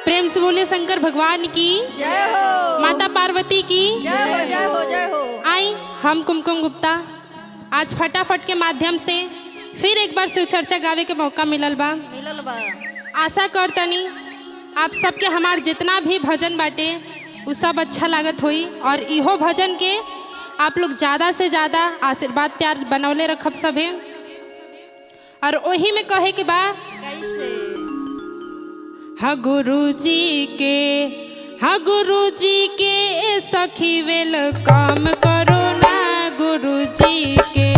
प्रेम से बोलिए शंकर भगवान की जय हो, माता पार्वती की जय हो, जय हो, जय हो। आई हम कुमकुम गुप्ता आज फटाफट के माध्यम से फिर एक बार शिव चर्चा गावे के मौका मिलल बा। आशा करतनी आप सबके हमार जितना भी भजन बाटे वो सब अच्छा लागत होई और इहो भजन के आप लोग ज़्यादा से ज़्यादा आशीर्वाद प्यार बनौले रखब सभे। और वही में कहे के बा हा गुरु जी के सखी वेल काम करो ना गुरु जी के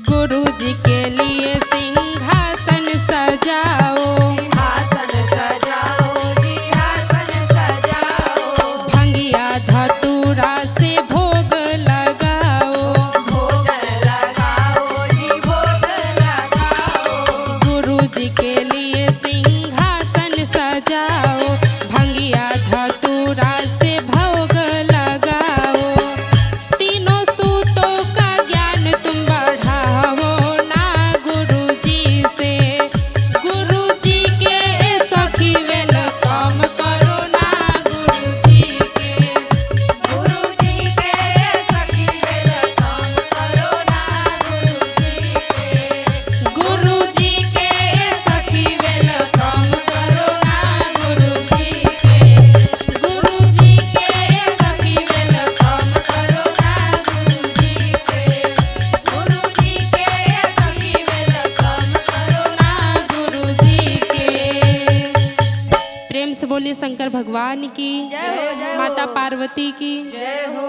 गुरु जी के लिए सिंहासन सजाओ, सिंहासन सजाओ, सिंहासन सजाओ। भंगिया धतूरा से भोग लगाओ, भोजन लगाओ जी, भोग लगाओ। गुरु जी के लिए सिंहासन सजाओ, भंगिया धतूरा से भोग लगाओ। तीनों सूतों का ज्ञान तुम बोलिए शंकर भगवान की जय हो, जय हो। माता पार्वती की जय हो।